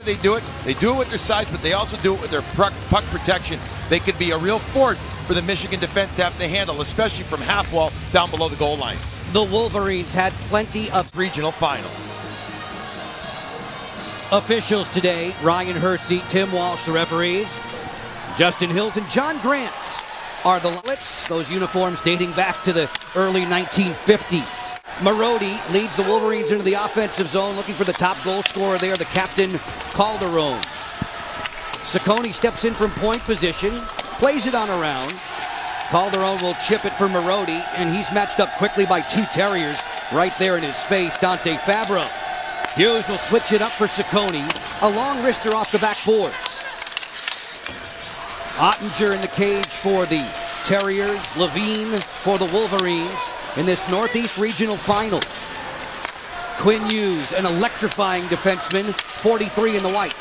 They do it with their size, but they also do it with their puck protection. They could be a real force for the Michigan defense to have to handle, especially from half wall down below the goal line. The Wolverines had plenty of regional final. Officials today: Ryan Hersey, Tim Walsh, the referees. Justin Hills and John Grant are the lights. Those uniforms dating back to the early 1950s. Marody leads the Wolverines into the offensive zone, looking for the top goal scorer there, the captain, Calderon. Ciccone steps in from point position, plays it on a round. Calderon will chip it for Marody, and he's matched up quickly by two Terriers right there in his face, Dante Fabro. Hughes will switch it up for Ciccone, a long wrister off the backboards. Ottinger in the cage for the Terriers, Levine for the Wolverines in this Northeast Regional Final. Quinn Hughes, an electrifying defenseman, 43 in the white.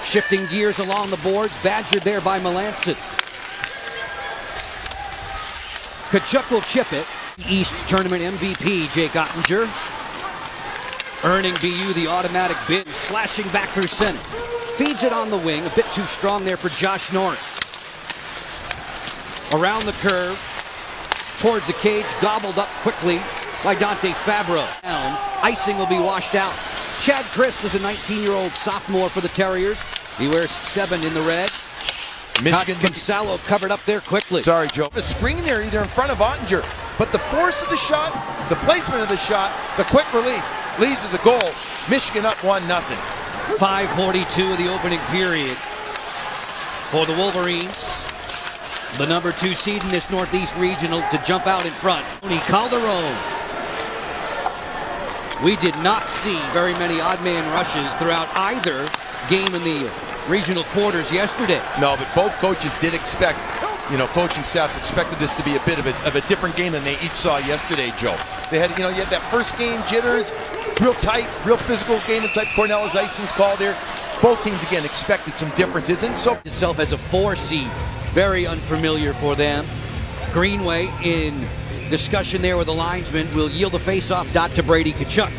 Shifting gears along the boards, badgered there by Melanson. Tkachuk will chip it. East Tournament MVP, Jake Ottinger. Earning BU the automatic bid, slashing back through center. Feeds it on the wing, a bit too strong there for Josh Norris. Around the curve, towards the cage, gobbled up quickly by Dante Fabro. Down, icing will be washed out. Chad Christ is a 19-year-old sophomore for the Terriers. He wears 7 in the red. Michigan Gonzalo covered up there quickly. Sorry, Joe. The screen there either in front of Ottinger, but the force of the shot, the placement of the shot, the quick release leads to the goal. Michigan up 1-0. 5:42 of the opening period for the Wolverines. The number 2 seed in this Northeast Regional to jump out in front. Tony Calderon. We did not see very many odd man rushes throughout either game in the regional quarters yesterday. No, but both coaches did expect, coaching staffs expected this to be a bit of a different game than they each saw yesterday, Joe. They had, you had that first game jitters, real tight, real physical game type. Cornell's icing's called there. Both teams, again, expected some differences. And so itself as a 4 seed, very unfamiliar for them. Greenway in discussion there with the linesman will yield the face-off dot to Brady Tkachuk.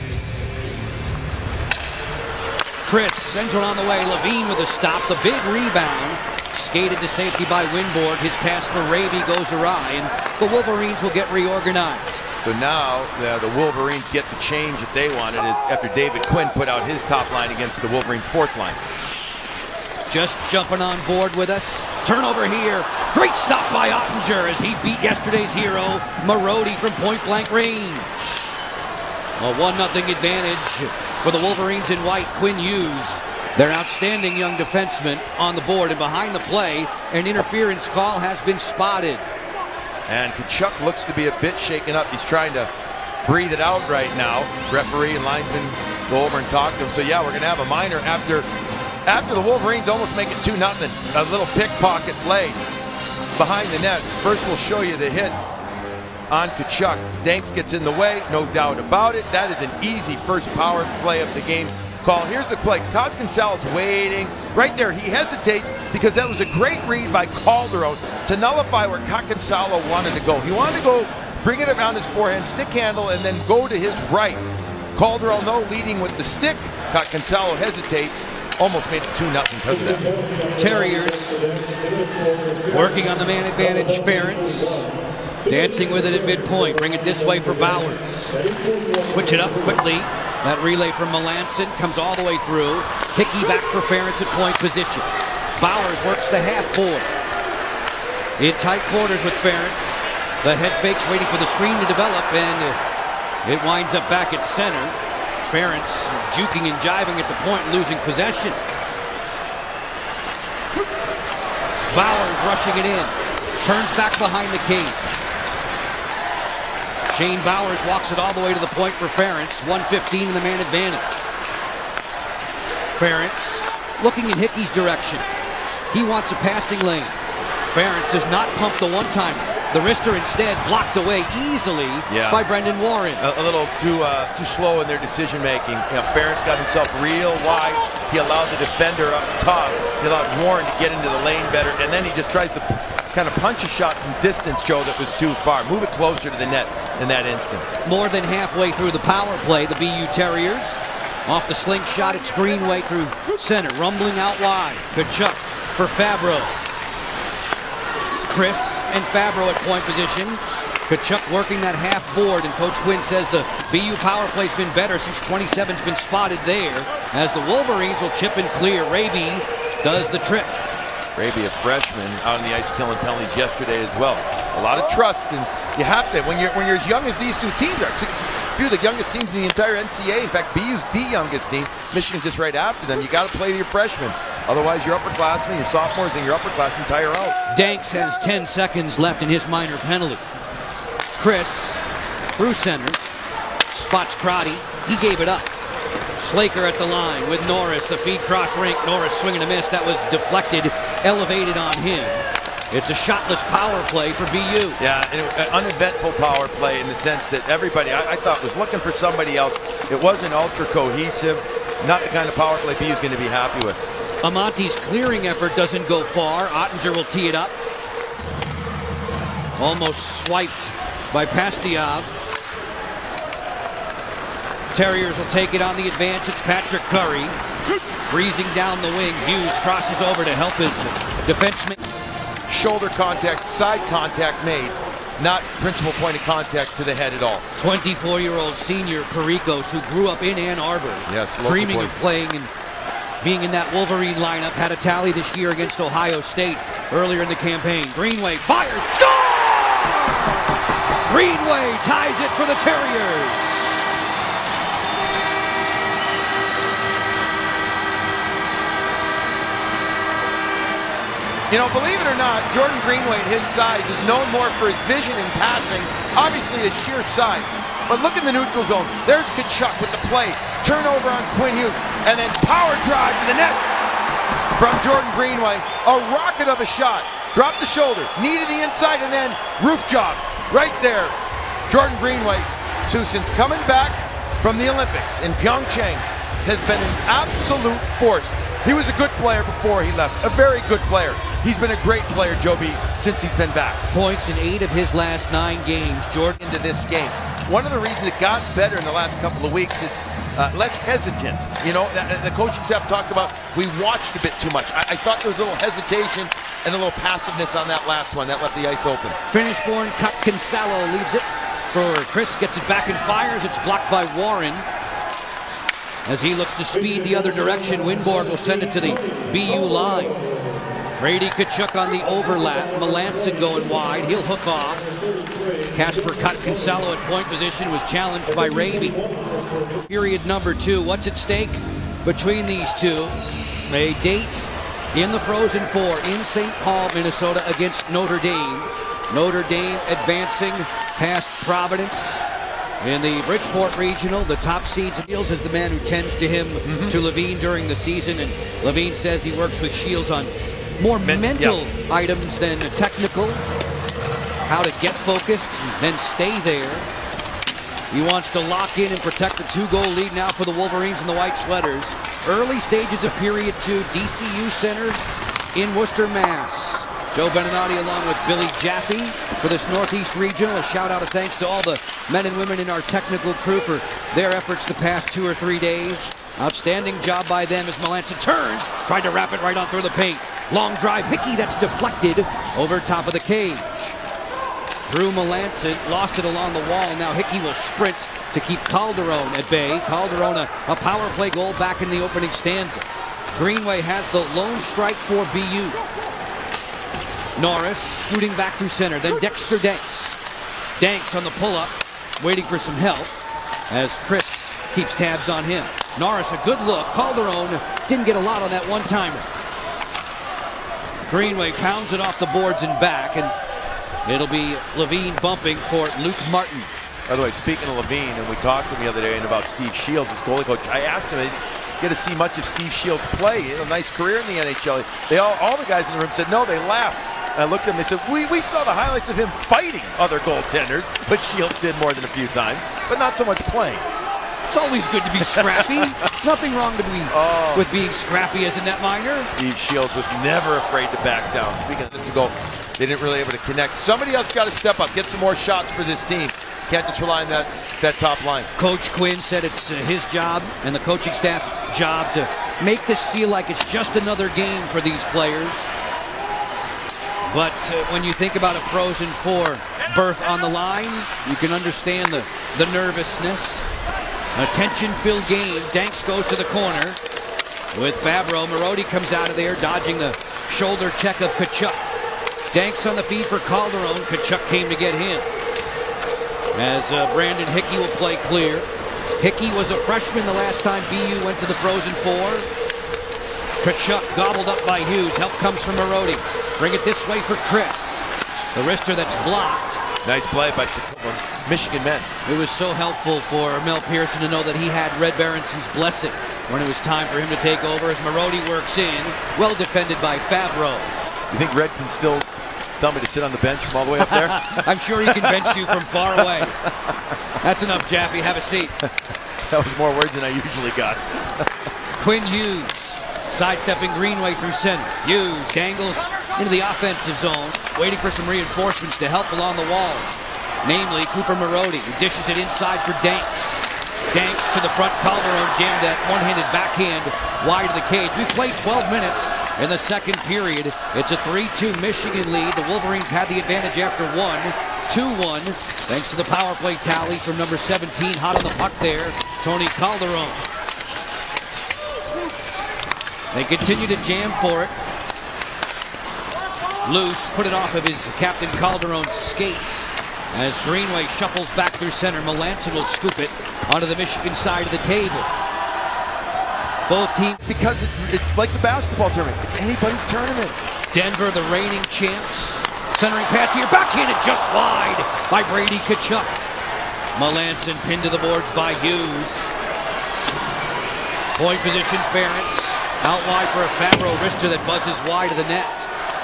Chris sends one on the way. Levine with a stop. The big rebound. Skated to safety by Winborg. His pass for Raby goes awry, and the Wolverines will get reorganized. So now the Wolverines get the change that they wanted after David Quinn put out his top line against the Wolverines' fourth line. Just jumping on board with us. Turnover here. Great stop by Ottinger as he beat yesterday's hero, Marody, from point-blank range. A 1-0 advantage for the Wolverines in white. Quinn Hughes, their outstanding young defenseman, on the board, and behind the play, an interference call has been spotted. And Tkachuk looks to be a bit shaken up. He's trying to breathe it out right now. Referee and linesman go over and talk to him. So yeah, we're going to have a minor after the Wolverines almost make it 2-0. A little pickpocket play behind the net. First we'll show you the hit on Tkachuk. Danks gets in the way, no doubt about it. That is an easy first power play of the game call. Here's the play. Gonzalo's waiting. Right there, he hesitates because that was a great read by Calderon to nullify where Gonzalo wanted to go. He wanted to go, bring it around his forehand, stick handle, and then go to his right. Calderon, though, leading with the stick. Gonzalo hesitates. Almost made it 2-0 because of that. Terriers working on the man advantage. Ferentz dancing with it at midpoint. Bring it this way for Bowers. Switch it up quickly. That relay from Melanson comes all the way through. Hickey back for Ferentz at point position. Bowers works the half board. In tight quarters with Ferentz. The head fakes waiting for the screen to develop, and it winds up back at center. Ferentz juking and jiving at the point, losing possession. Bowers rushing it in. Turns back behind the cage. Shane Bowers walks it all the way to the point for Ferentz. 1:15 in the man advantage. Ferentz looking in Hickey's direction. He wants a passing lane. Ferentz does not pump the one-timer. The wrister instead blocked away easally by Brendan Warren. A little too slow in their decision-making. Ferentz got himself real wide. He allowed the defender up top. He allowed Warren to get into the lane better, and then he just tries to kind of punch a shot from distance, Joe, that was too far. Move it closer to the net in that instance. More than halfway through the power play, the BU Terriers Off the slingshot, it's Greenway through center, rumbling out wide. Tkachuk for Fabro. Chris and Fabro at point position. Tkachuk working that half board, and Coach Quinn says the BU power play's been better since 27's been spotted there, as the Wolverines will chip and clear. Raby does the trick. Raby, a freshman, out on the ice killing penalties yesterday as well. A lot of trust, and you have to when you're as young as these two teams are. A few of the youngest teams in the entire NCAA. In fact, BU's the youngest team. Michigan's just right after them. You got to play to your freshmen. Otherwise, your upperclassmen, your sophomores, and your upperclassmen tire out. Danks has 10 seconds left in his minor penalty. Chris through center, spots Crotty. He gave it up. Slaker at the line with Norris. The feed cross rink. Norris swinging a miss. That was deflected, elevated on him. It's a shotless power play for BU. Yeah, an uneventful power play in the sense that everybody, I thought, was looking for somebody else. It wasn't ultra cohesive. Not the kind of power play BU's going to be happy with. Amonte's clearing effort doesn't go far. Ottinger will tee it up. Almost swiped by Pastillon. Terriers will take it on the advance. It's Patrick Curry. Breezing down the wing. Hughes crosses over to help his defenseman. Shoulder contact, side contact made. Not principal point of contact to the head at all. 24-year-old senior Pericos, who grew up in Ann Arbor. Yes, dreaming of playing and being in that Wolverine lineup. Had a tally this year against Ohio State earlier in the campaign. Greenway fires. Score! Greenway ties it for the Terriers. You know, believe it or not, Jordan Greenway at his size is known more for his vision in passing, obviously his sheer size. But look in the neutral zone. There's Tkachuk with the play. Turnover on Quinn Hughes, and then power drive to the net from Jordan Greenway. A rocket of a shot. Dropped the shoulder, knee to the inside, and then roof job right there. Jordan Greenway, since coming back from the Olympics in Pyeongchang, has been an absolute force. He was a good player before he left, a very good player. He's been a great player, Joby, since he's been back. Points in 8 of his last 9 games. Jordan into this game. One of the reasons it got better in the last couple of weeks, it's less hesitant. You know, the coaching staff talked about we watched a bit too much. I thought there was a little hesitation and a little passiveness on that last one. That left the ice open. Finnish-born Kinsalo leaves it for Chris. Gets it back and fires. It's blocked by Warren. As he looks to speed the other direction, Winborg will send it to the BU line. Brady Tkachuk on the overlap. Melanson going wide. He'll hook off. Kasper Kinsalo at point position was challenged by Raby. Period number 2. What's at stake between these two? A date in the Frozen Four in St. Paul, Minnesota against Notre Dame. Notre Dame advancing past Providence. In the Bridgeport Regional, the top seeds Shields is the man who tends to him to Levine during the season, and Levine says he works with Shields on more mental items than technical. How to get focused, then stay there. He wants to lock in and protect the 2-goal lead now for the Wolverines and the White Sweaters. Early stages of period 2, DCU Center in Worcester, Mass. Joe Beninati along with Billy Jaffe for this Northeast Regional. A shout out of thanks to all the men and women in our technical crew for their efforts the past 2 or 3 days. Outstanding job by them as Melanson turns, tried to wrap it right on through the paint. Long drive, Hickey, that's deflected over top of the cage. Drew Melanson lost it along the wall. Now Hickey will sprint to keep Calderon at bay. Calderon a power play goal back in the opening stanza. Greenway has the lone strike for BU. Norris scooting back through center, then Dexter Danks. Danks on the pull-up, waiting for some help as Chris keeps tabs on him. Norris, a good look. Calderon didn't get a lot on that one-timer. Greenway pounds it off the boards and back, and it'll be Levine bumping for Luke Martin. By the way, speaking of Levine, and we talked to him the other day about Steve Shields, his goalie coach, I asked him, get to see much of Steve Shields play. He had a nice career in the NHL. All the guys in the room said, no, they laughed. I looked at them, they said, we saw the highlights of him fighting other goaltenders, but Shields did more than a few times, but not so much playing. It's always good to be scrappy. Nothing wrong with being scrappy as a netminder. Steve Shields was never afraid to back down. Speaking of this ago, they didn't really able to connect. Somebody else got to step up, get some more shots for this team. Can't just rely on that top line. Coach Quinn said it's his job and the coaching staff job to make this feel like it's just another game for these players. But when you think about a Frozen Four berth on the line, you can understand the nervousness. A tension-filled game. Danks goes to the corner with Fabro. Marody comes out of there, dodging the shoulder check of Tkachuk. Danks on the feed for Calderon. Tkachuk came to get him. As Brandon Hickey will play clear. Hickey was a freshman the last time BU went to the Frozen Four. Tkachuk gobbled up by Hughes. Help comes from Marody. Bring it this way for Chris. The wrister that's blocked. Nice play by Michigan men. It was so helpful for Mel Pearson to know that he had Red Berenson's blessing when it was time for him to take over as Marody works in. Well defended by Fabro. You think Red can still tell me to sit on the bench from all the way up there? I'm sure he can bench you from far away. That's enough, Jaffe. Have a seat. That was more words than I usually got. Quinn Hughes sidestepping Greenway through center. Hughes dangles into the offensive zone, waiting for some reinforcements to help along the wall. Namely, Cooper Marody, who dishes it inside for Danks. Danks to the front. Calderon jammed that one-handed backhand wide of the cage. We played 12 minutes in the second period. It's a 3-2 Michigan lead. The Wolverines had the advantage after one. 2-1, thanks to the power play tally from number 17, hot on the puck there, Tony Calderon. They continue to jam for it. Loose, put it off of his captain Calderon's skates. As Greenway shuffles back through center, Melanson will scoop it onto the Michigan side of the table. Both teams... Because it's like the basketball tournament. It's anybody's tournament. Denver, the reigning champs. Centering pass here, backhanded just wide by Brady Tkachuk. Melanson pinned to the boards by Hughes. Point position, Ferentz. Out wide for a Fabro wrister that buzzes wide of the net.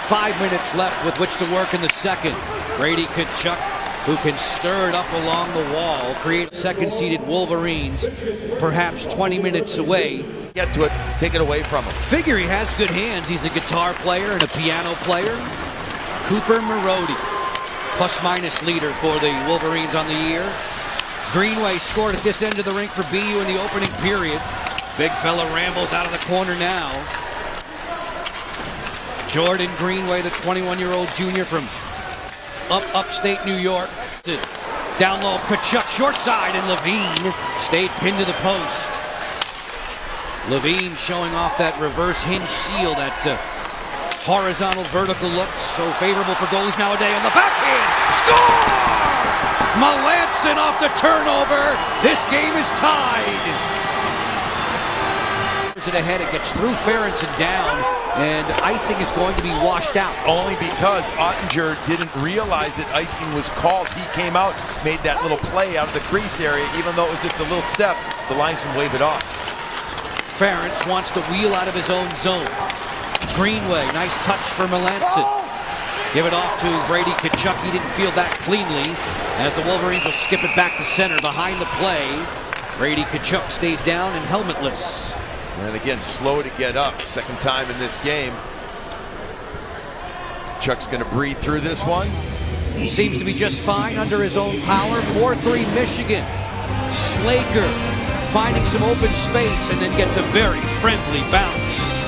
5 minutes left with which to work in the second. Brady Tkachuk, who can stir it up along the wall, create second-seeded Wolverines, perhaps 20 minutes away. Get to it, take it away from him. Figure he has good hands. He's a guitar player and a piano player. Cooper Marody, plus-minus leader for the Wolverines on the year. Greenway scored at this end of the rink for BU in the opening period. Big fella rambles out of the corner now. Jordan Greenway, the 21-year-old junior from upstate New York. Down low, Tkachuk, short side, and Levine stayed pinned to the post. Levine showing off that reverse hinge seal, that horizontal vertical look, so favorable for goalies nowadays. On the backhand, score! Melanson off the turnover. This game is tied. It ahead, it gets through Ferentz and down, and icing is going to be washed out. Only because Ottinger didn't realize that icing was called. He came out, made that little play out of the crease area, even though it was just a little step, the linesman waved it off. Ferentz wants to wheel out of his own zone. Greenway, nice touch for Melanson. Give it off to Brady Tkachuk. He didn't feel that cleanly, as the Wolverines will skip it back to center behind the play. Brady Tkachuk stays down and helmetless. And again, slow to get up. Second time in this game. Chuck's going to breathe through this one. He seems to be just fine under his own power. 4-3 Michigan. Slaker finding some open space and then gets a very friendly bounce.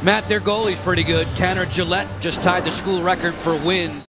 Matt, their goalie's pretty good. Tanner Gillette just tied the school record for wins.